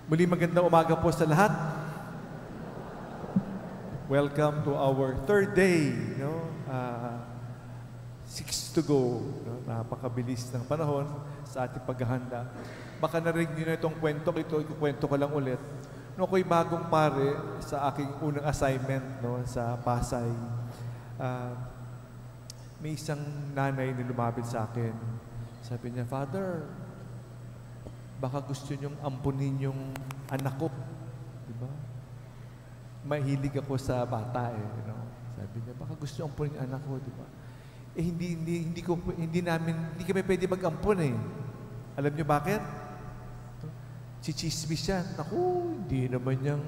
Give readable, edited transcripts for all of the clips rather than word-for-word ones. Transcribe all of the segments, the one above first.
Muli magandang umaga po sa lahat. Welcome to our third day. No? 6 to go. No? Napakabilis ng panahon sa ating paghahanda. Baka narinig niyo na itong kwento. Ikukwento ko lang ulit. No, ako'y bagong pare sa aking unang assignment, no, sa Pasay. May isang nanay na lumapit sa akin. Sabi niya, Father, baka gusto niyong ampunin yung anak ko. Diba? Mahilig ako sa bata eh. You know? Sabi niya, baka gusto niyong ampunin yung anak ko. Diba? Eh hindi kami pwede mag-ampun eh. Alam niyo bakit? Chichismis yan. Naku, hindi naman niyang,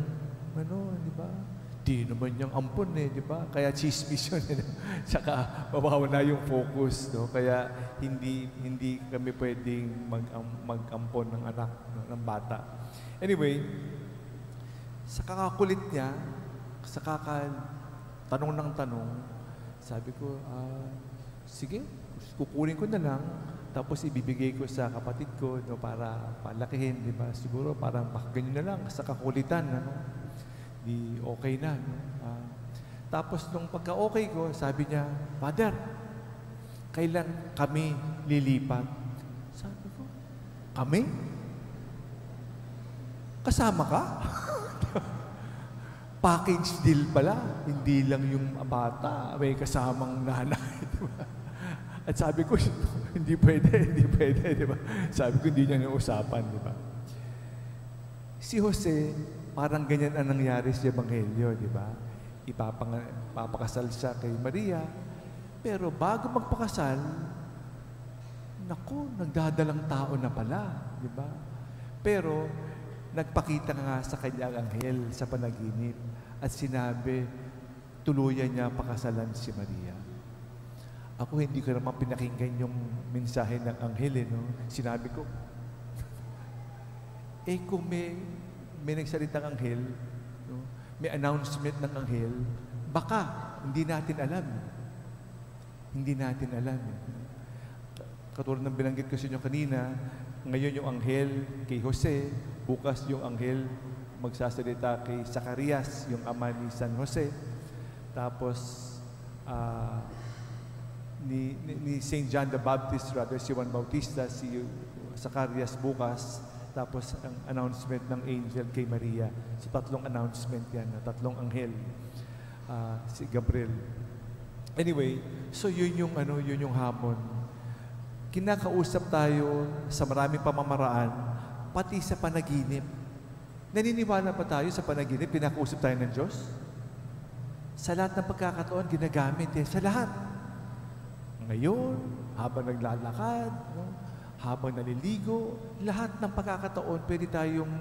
di ba? Hindi naman niyang ampun eh, di ba? Kaya chismis yun. Tsaka, mawawala yung focus, no? Kaya, hindi kami pwedeng mag-ampon ng anak, no? Ng bata. Anyway, sa kakakulit niya, sa tanong ng tanong, sabi ko, sige, kukunin ko na lang. Tapos ibibigay ko sa kapatid ko, no, para palakihin, di ba? Siguro parang ganyan na lang sa kakulitan, ano? Di okay na, no? Tapos nung pagka-okay ko, sabi niya, Father, kailan kami lilipat? Sabi ko, kami? Kasama ka? Package deal pala. Hindi lang yung bata, may kasamang nanay, di ba? At sabi ko, hindi pwede, di ba? Sabi ko, hindi niya nausapan, di ba? Si Jose, parang ganyan ang nangyari sa Ebanghelyo, di ba? Ipapakasal siya kay Maria, pero bago magpakasal, naku, nagdadalang tao na pala, di ba? Pero, nagpakita nga sa kanyang anghel sa panaginip at sinabi, tuluyan niya pakasalan si Maria. Ako hindi ko naman pinakinggan yung mensahe ng anghel, no? Sinabi ko, kung may nagsalitang anghel, no? May announcement ng anghel, baka hindi natin alam. Hindi natin alam. Katulad ng binanggit ko sa inyo kanina, ngayon yung anghel kay Jose, bukas yung anghel magsasalita kay Zacarias, yung ama ni San Jose. Tapos, ni St. John the Baptist, rather si Juan Bautista, si Zacarias bukas, tapos ang announcement ng angel kay Maria. So, tatlong announcement yan, tatlong anghel, si Gabriel. Anyway, so yun yung hamon. Kinakausap tayo sa maraming pamamaraan, pati sa panaginip. Naniniwala pa tayo sa panaginip, pinakausap tayo ng Diyos? Sa lahat ng pagkakataon, ginagamit sa lahat. Ngayon, habang naglalakad, no? Habang naliligo, lahat ng pagkakataon, pwede tayong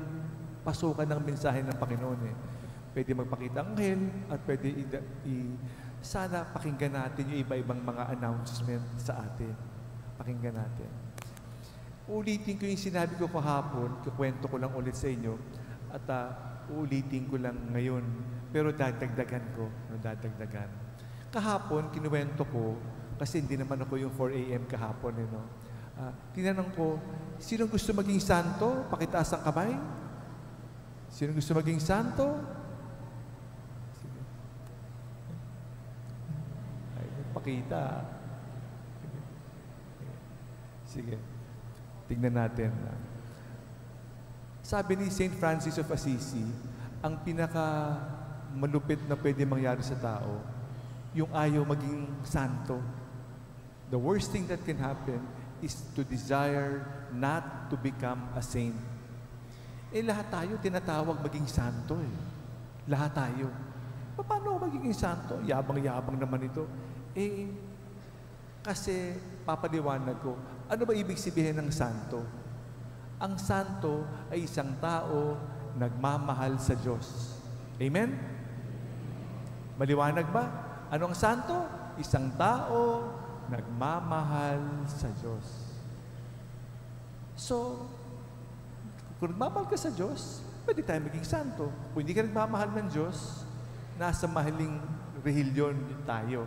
pasukan ng mensahe ng Panginoon. Pwede magpakita ang anghel at pwede sana pakinggan natin yung iba-ibang mga announcement sa atin. Pakinggan natin. Ulitin ko yung sinabi ko kahapon, kukwento ko lang ulit sa inyo, at uulitin ko lang ngayon, pero dadagdagan ko. Kahapon, kinuwento ko, kasi hindi naman ako yung 4 a.m. kahapon, no? Tinanong ko, sino gusto maging santo? Pakitaas ang kamay. Sino gusto maging santo? Sige. Ay, pakita. Sige. Tingnan natin. Sabi ni St. Francis of Assisi, ang pinaka malupit na pwede mangyari sa tao, yung ayaw maging santo. The worst thing that can happen is to desire not to become a saint. Lahat tayo tinatawag maging santo Lahat tayo. Paano magiging santo? Yabang-yabang naman ito. Kasi papaliwanag ko, ano ba ibig sabihin ng santo? Ang santo ay isang tao nagmamahal sa Diyos. Amen? Maliwanag ba? Ano ang santo? Isang tao nagmamahal sa Diyos. So, kung nagmamahal ka sa Diyos, pwede tayo maging santo. Kung hindi ka nagmamahal ng Diyos, nasa mahaling relihiyon tayo.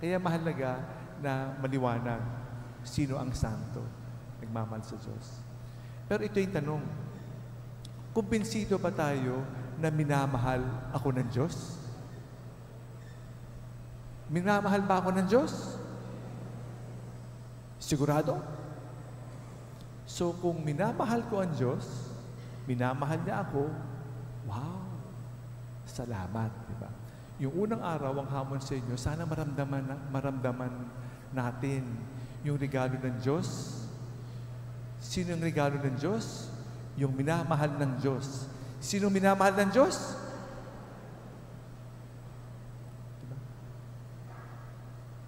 Kaya mahalaga na maliwanag sino ang santo, nagmamahal sa Diyos. Pero ito yung tanong, Kumbinsido ba tayo na minamahal ako ng Diyos? Minamahal ba ako ng Diyos? Sigurado? So kung minamahal ko ang Diyos, minamahal niya ako, wow! Salamat, di ba? Yung unang araw, ang hamon sa inyo, sana maramdaman natin yung regalo ng Diyos. Sino yung regalo ng Diyos? Yung minamahal ng Diyos. Sino minamahal ng Diyos? Diba?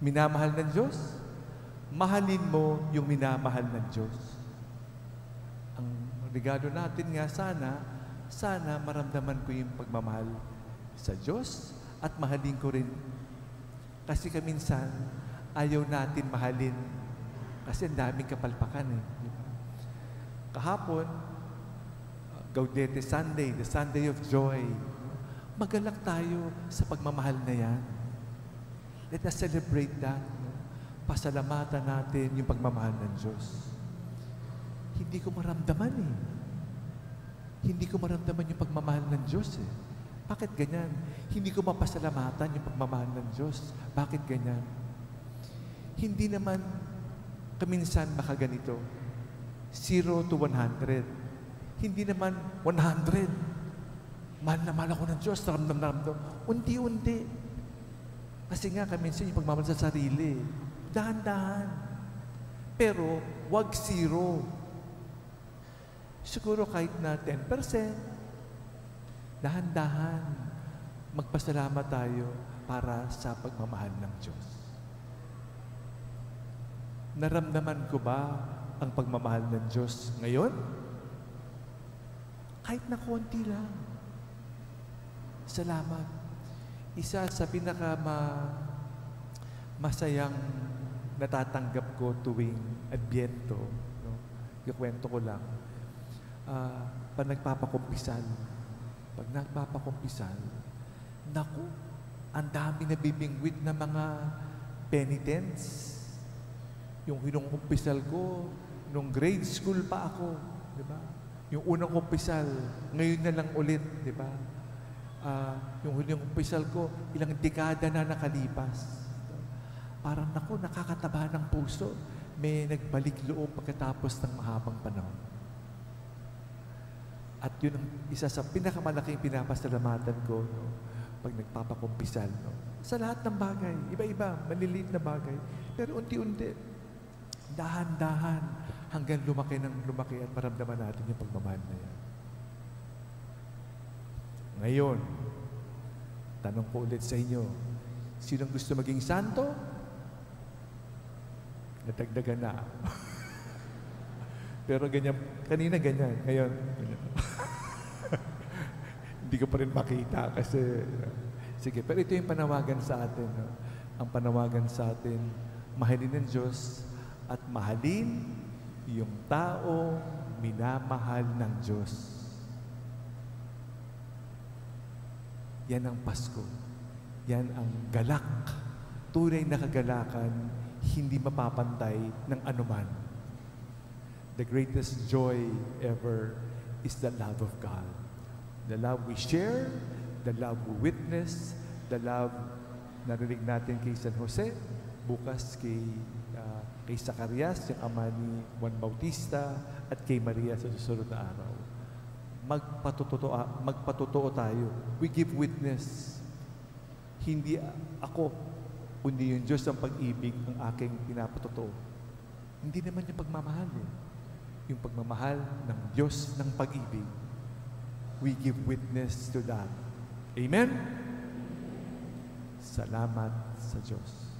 Minamahal ng Diyos? Mahalin mo yung minamahal ng Diyos. Ang regalo natin nga sana maramdaman ko yung pagmamahal sa Diyos at mahalin ko rin. Kasi kaminsan, ayaw natin mahalin kasi ang daming kapalpakan eh. Diba? Kahapon, Gaudete Sunday, the Sunday of Joy. Magalak tayo sa pagmamahal na yan. Let us celebrate that. Pasalamatan natin yung pagmamahal ng Diyos. Hindi ko maramdaman eh. Hindi ko maramdaman yung pagmamahal ng Diyos eh. Bakit ganyan? Hindi ko mapasalamatan yung pagmamahal ng Diyos. Bakit ganyan? Hindi naman kaminsan makaganito. 0 to 100. Hindi naman 100. Mahal na mahal ako ng Diyos. Ramdam. Unti-unti. Kasi nga kaminsan yung pagmamahal sa sarili. Dahan-dahan. Pero, wag 0. Siguro kahit na 10%, dahan-dahan, magpasalamat tayo para sa pagmamahal ng Diyos. Naramdaman ko ba ang pagmamahal ng Diyos ngayon? Kahit na konti lang. Salamat. Isa sa masayang natatanggap ko tuwing Adbyento, no? Ikwento ko lang. Pag nagpapakumpisal, naku, ang dami na bibingwit na mga penitents. Yung hinungkumpisal ko, nung grade school pa ako, di ba? Yung unang kumpisal, ngayon na lang ulit, di ba? Yung huling kumpisal ko, ilang dekada na nakalipas. Parang naku, nakakataba ng puso. May nagbalik loob pagkatapos ng mahabang panahon. At yun ang isa sa pinakamalaking pinapasalamatan ko, no? Pag nagpapakumpisal. No? Sa lahat ng bagay, iba-iba, maliliit na bagay. Pero unti-unti, dahan-dahan, hanggang lumaki at maramdaman natin yung pagmamahal na yan. Ngayon, tanong ko ulit sa inyo, sinong gusto maging santo? Natagdagan na. Pero ganyan, kanina ganyan, ngayon, ganyan. Hindi ko pa rin makita kasi, sige, pero ito yung panawagan sa atin. No? Ang panawagan sa atin, mahalin ng Diyos at mahalin yung tao minamahal ng Diyos. Yan ang Pasko. Yan ang galak. Tunay na kagalakan, hindi mapapantay ng anuman. The greatest joy ever is the love of God. The love we share, the love we witness, the love na narinig natin kay San Jose, bukas kay Zacarias, yung ama ni Juan Bautista, at kay Maria sa susunod na araw. Magpatotoo tayo. We give witness. Hindi ako, kundi yung Diyos ang pag-ibig ang aking pinapatotoo. Hindi naman yung pagmamahal eh. Yung pagmamahal ng Diyos ng pag-ibig. We give witness to that. Amen? Salamat sa Diyos.